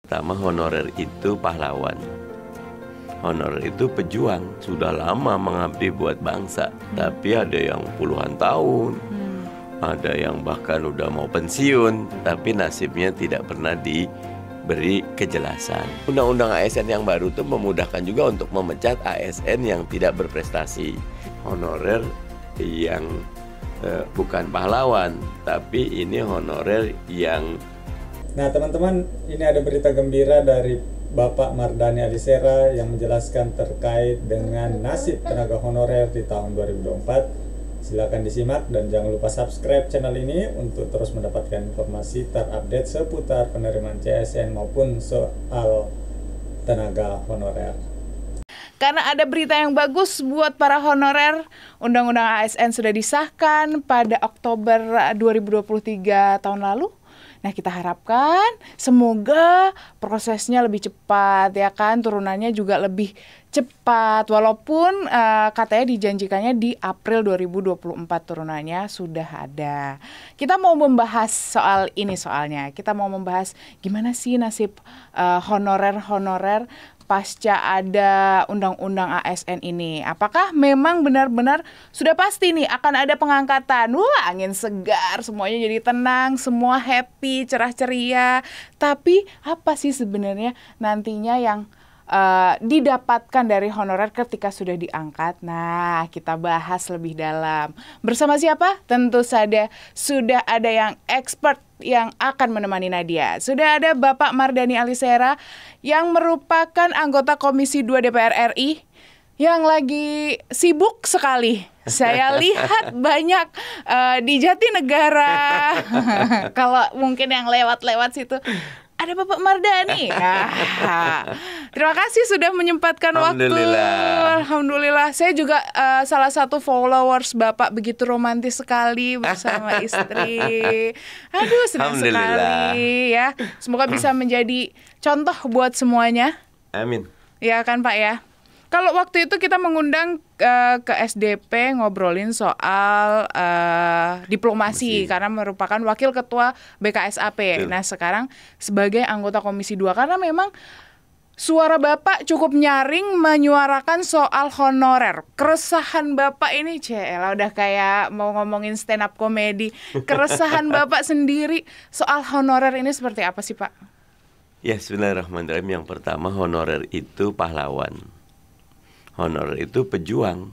Pertama, honorer itu pahlawan. Honorer itu pejuang, sudah lama mengabdi buat bangsa. Tapi ada yang puluhan tahun, ada yang bahkan udah mau pensiun, tapi nasibnya tidak pernah diberi kejelasan. Undang-undang ASN yang baru itu memudahkan juga untuk memecat ASN yang tidak berprestasi. Honorer yang bukan pahlawan, tapi ini honorer yang... Nah teman-teman, ini ada berita gembira dari Bapak Mardhani Alisera yang menjelaskan terkait dengan nasib tenaga honorer di tahun 2024. Silakan disimak dan jangan lupa subscribe channel ini untuk terus mendapatkan informasi terupdate seputar penerimaan CSN maupun soal tenaga honorer. Karena ada berita yang bagus buat para honorer, Undang-Undang ASN sudah disahkan pada Oktober 2023 tahun lalu. Nah, kita harapkan semoga prosesnya lebih cepat, ya kan, turunannya juga lebih cepat. Walaupun katanya dijanjikannya di April 2024 turunannya sudah ada. Kita mau membahas soal ini soalnya. Kita mau membahas gimana sih nasib honorer-honorer pasca ada undang-undang ASN ini. Apakah memang benar-benar sudah pasti nih akan ada pengangkatan? Wah, angin segar, semuanya jadi tenang, semua happy, cerah ceria. Tapi apa sih sebenarnya nantinya yang didapatkan dari honorer ketika sudah diangkat? Nah, kita bahas lebih dalam. Bersama siapa? Tentu saja sudah ada yang expert yang akan menemani Nadia. Sudah ada Bapak Mardhani Alisera yang merupakan anggota Komisi 2 DPR RI yang lagi sibuk sekali. Saya lihat banyak di Jatinegara. Kalau mungkin yang lewat-lewat situ ada Bapak Mardhani. Nah, terima kasih sudah menyempatkan waktu. Alhamdulillah. Saya juga salah satu followers Bapak, begitu romantis sekali bersama istri. Aduh, senang sekali ya. Semoga bisa menjadi contoh buat semuanya. Amin. Ya kan Pak ya. Kalau waktu itu kita mengundang ke SDP ngobrolin soal diplomasi karena merupakan wakil ketua BKSAP. Nah, sekarang sebagai anggota Komisi 2 karena memang suara Bapak cukup nyaring menyuarakan soal honorer. Keresahan Bapak ini udah kayak mau ngomongin stand up komedi. Keresahan Bapak sendiri soal honorer ini seperti apa sih, Pak? Ya, bismillahirrahmanirrahim. Yang pertama, honorer itu pahlawan. Honorer itu pejuang,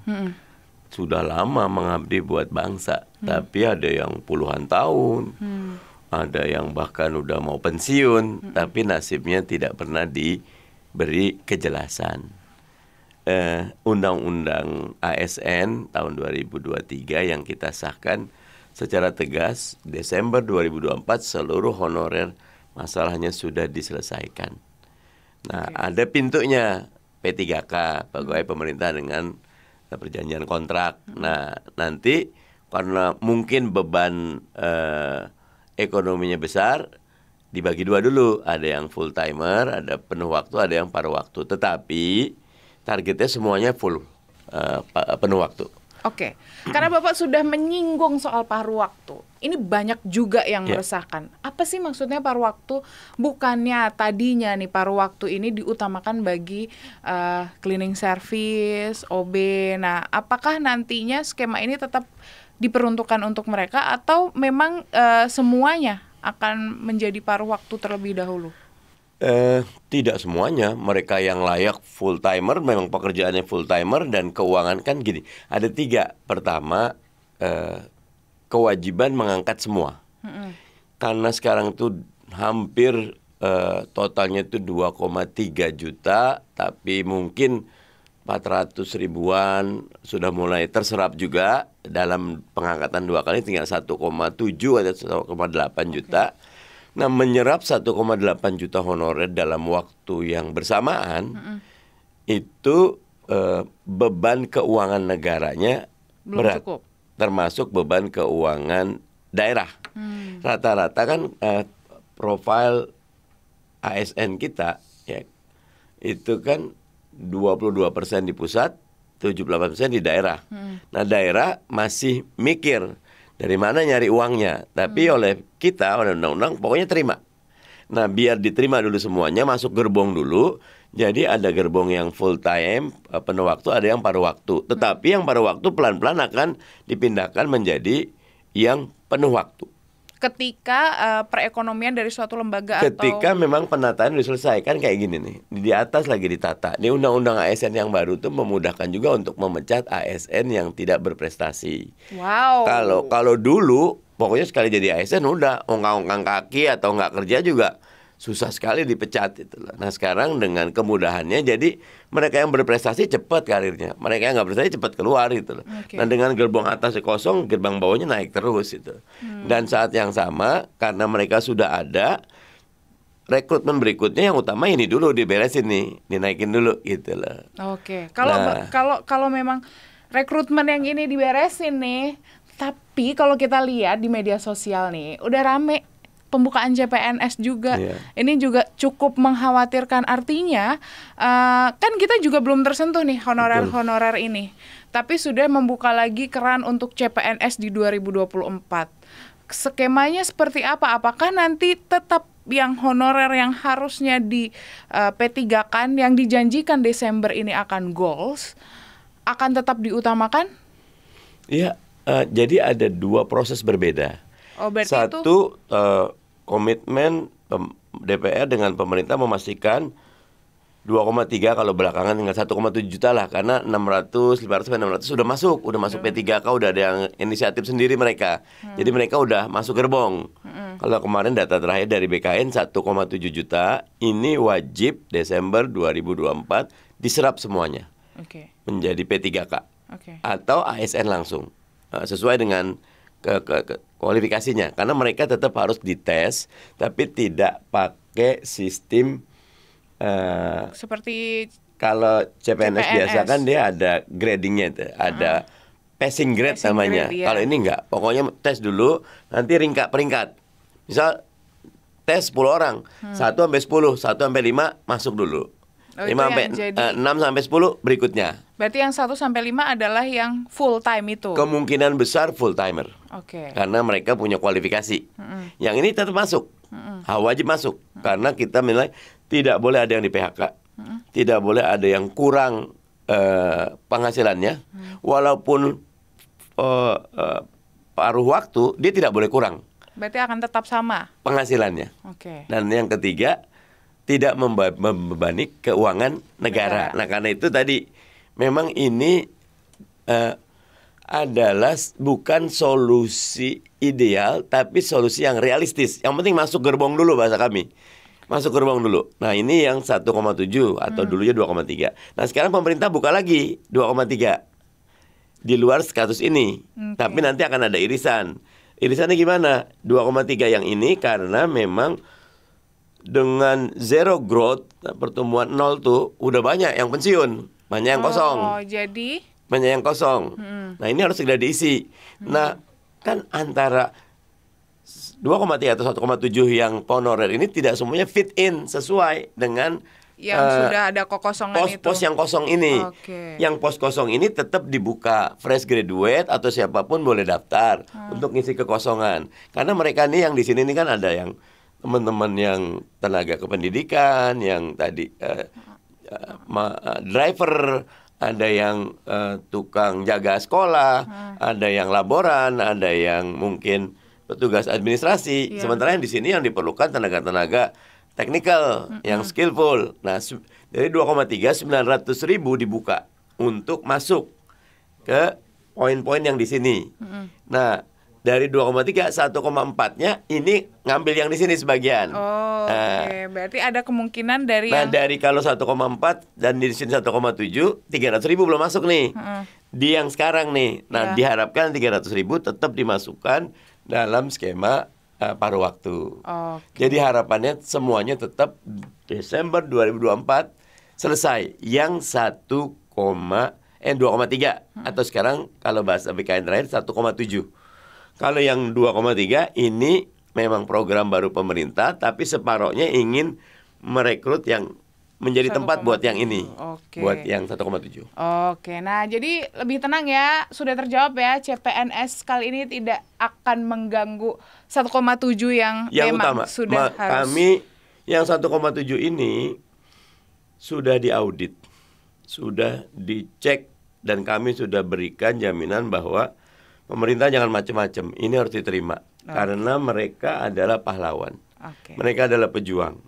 sudah lama mengabdi buat bangsa. Tapi ada yang puluhan tahun, ada yang bahkan udah mau pensiun, tapi nasibnya tidak pernah diberi kejelasan. Undang-undang ASN tahun 2023 yang kita sahkan secara tegas Desember 2024 seluruh honorer masalahnya sudah diselesaikan. Nah, ada pintunya. P3K, pegawai pemerintah dengan perjanjian kontrak. Nah, nanti karena mungkin beban ekonominya besar, dibagi dua dulu. Ada yang full timer, ada penuh waktu, ada yang paruh waktu. Tetapi targetnya semuanya full penuh waktu. Oke, karena Bapak sudah menyinggung soal paruh waktu. Ini banyak juga yang meresahkan. Apa sih maksudnya paruh waktu? Bukannya tadinya nih paruh waktu ini diutamakan bagi cleaning service, OB. Nah, apakah nantinya skema ini tetap diperuntukkan untuk mereka atau memang semuanya akan menjadi paruh waktu terlebih dahulu? Tidak semuanya. Mereka yang layak full timer memang pekerjaannya full timer, dan keuangan kan gini. Ada 3. Pertama, kewajiban mengangkat semua. Karena sekarang tuh hampir totalnya itu 2,3 juta, tapi mungkin 400 ribuan sudah mulai terserap juga dalam pengangkatan 2 kali, tinggal 1,7 atau 1,8 juta. Nah, menyerap 1,8 juta honorer dalam waktu yang bersamaan, itu beban keuangan negaranya belum berat, cukup. Termasuk beban keuangan daerah. Rata-rata kan profil ASN kita ya, itu kan 22% di pusat, 78% di daerah. Nah, daerah masih mikir dari mana nyari uangnya, tapi oleh kita, oleh undang-undang, pokoknya terima. Nah, biar diterima dulu semuanya, masuk gerbong dulu. Jadi ada gerbong yang full time, penuh waktu, ada yang paruh waktu. Tetapi yang paruh waktu pelan-pelan akan dipindahkan menjadi yang penuh waktu. Ketika perekonomian dari suatu lembaga Ketika atau memang penataan diselesaikan kayak gini nih, di atas lagi ditata. Ini undang-undang ASN yang baru tuh memudahkan juga untuk memecat ASN yang tidak berprestasi. wow. Kalau dulu pokoknya sekali jadi ASN udah ongkang-ongkang kaki atau nggak kerja juga susah sekali dipecat itu. Nah sekarang dengan kemudahannya jadi mereka yang berprestasi cepat karirnya, mereka yang nggak berprestasi cepat keluar gitu loh. Oke. Nah dengan gerbong atasnya kosong, gerbang bawahnya naik terus itu. Dan saat yang sama karena mereka sudah ada, rekrutmen berikutnya yang utama ini dulu diberesin nih, dinaikin dulu gitu loh. Oke. Kalau Nah. kalau memang rekrutmen yang ini diberesin nih, tapi kalau kita lihat di media sosial nih, udah rame pembukaan CPNS juga. Iya. Ini juga cukup mengkhawatirkan. Artinya kan kita juga belum tersentuh nih honorer-honorer ini. Tapi sudah membuka lagi keran untuk CPNS di 2024. Skemanya seperti apa? Apakah nanti tetap yang honorer yang harusnya di P3-kan, yang dijanjikan Desember ini akan goals, akan tetap diutamakan? Iya, jadi ada dua proses berbeda. Oh, berarti itu Satu, komitmen DPR dengan pemerintah memastikan 2,3 kalau belakangan tinggal 1,7 juta lah, karena 500 sampai 600 sudah masuk P3K, udah ada yang inisiatif sendiri mereka. Jadi mereka udah masuk gerbong. Kalau kemarin data terakhir dari BKN 1,7 juta, ini wajib Desember 2024 diserap semuanya Oke. menjadi P3K Oke. atau ASN langsung, sesuai dengan kualifikasinya, karena mereka tetap harus dites tapi tidak pakai sistem Seperti kalau CPNS biasa CPNS. kan dia ada gradingnya itu, ada passing grade Passing namanya. grade, iya. Kalau ini enggak, pokoknya tes dulu, nanti peringkat. Misal tes 10 orang, 1 sampai 10, 1 sampai 5 masuk dulu. Oh, 5 itu sampai yang jadi- 6 sampai 10 berikutnya. berarti yang 1 sampai 5 adalah yang full time itu. Kemungkinan besar full timer. Oke. Karena mereka punya kualifikasi. Yang ini tetap masuk, wajib masuk. Karena kita menilai tidak boleh ada yang di PHK, tidak boleh ada yang kurang penghasilannya, walaupun paruh waktu dia tidak boleh kurang Berarti akan tetap sama. penghasilannya. Oke. Dan yang ketiga, tidak membebani keuangan negara. Nah karena itu tadi memang ini adalah bukan solusi ideal, tapi solusi yang realistis. Yang penting masuk gerbong dulu, bahasa kami. Masuk gerbong dulu. Nah ini yang 1,7 atau dulunya 2,3. Nah sekarang pemerintah buka lagi 2,3 di luar status ini. Oke. Tapi nanti akan ada irisan. Irisannya gimana? 2,3 yang ini karena memang dengan zero growth, pertumbuhan nol tuh udah banyak yang pensiun, banyak yang kosong. Oh, jadi Banyak yang kosong. Nah ini harus segera diisi. Nah kan antara 2,3 atau 1,7 yang honorer ini tidak semuanya fit in sesuai dengan yang sudah ada kekosongan itu. pos-pos yang kosong ini. Oke. Yang pos kosong ini tetap dibuka, fresh graduate atau siapapun boleh daftar untuk ngisi kekosongan. Karena mereka nih yang di sini nih kan ada yang teman-teman yang tenaga kependidikan, yang tadi driver, ada yang tukang jaga sekolah, ada yang laboran, ada yang mungkin petugas administrasi. Iya. Sementara yang di sini yang diperlukan tenaga-tenaga technical, yang skillful. Nah, dari 2,3 900.000 dibuka untuk masuk ke poin-poin yang di sini. Nah, dari 2,3 1,4-nya ini ngambil yang di sini sebagian. Oh, oke. Berarti ada kemungkinan dari Nah, yang dari kalau 1,4 dan di sini 1,7, 300.000 belum masuk nih. Di yang sekarang nih. Nah, Iya. diharapkan 300.000 tetap dimasukkan dalam skema paruh waktu. Oke. Jadi harapannya semuanya tetap Desember 2024 selesai. Yang 2,3 atau sekarang kalau bahasa BKN terakhir 1,7. Kalau yang 2,3 ini memang program baru pemerintah, tapi separohnya ingin merekrut yang menjadi tempat buat yang ini. Oke. Buat yang 1,7. Oke, nah jadi lebih tenang ya, sudah terjawab ya, CPNS kali ini tidak akan mengganggu 1,7 yang Yang memang utama, sudah harus. kami Yang 1,7 ini sudah diaudit, sudah dicek, dan kami sudah berikan jaminan bahwa pemerintah jangan macam-macam. Ini harus diterima karena mereka adalah pahlawan. Mereka adalah pejuang.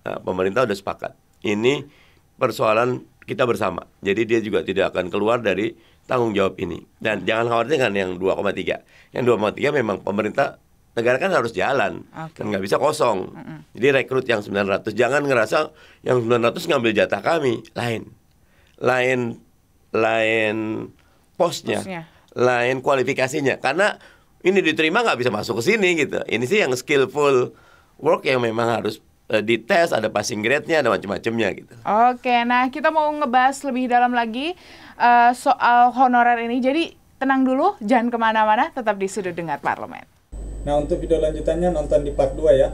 Nah, pemerintah sudah sepakat. Ini persoalan kita bersama. Jadi dia juga tidak akan keluar dari tanggung jawab ini. Dan jangan khawatir dengan yang 2,3. Yang 2,3 memang pemerintah, negara kan harus jalan, kan nggak bisa kosong. Jadi rekrut yang 900, jangan ngerasa yang 900 ngambil jatah kami. Lain posnya, lain kualifikasinya. Karena ini diterima nggak bisa masuk ke sini gitu. Ini sih yang skillful work yang memang harus dites, ada passing grade-nya, ada macam-macamnya gitu. Oke, nah kita mau ngebahas lebih dalam lagi soal honorer ini. Jadi tenang dulu, jangan kemana-mana, tetap di Sudut Dengar Parlemen. Nah, untuk video lanjutannya nonton di part 2 ya.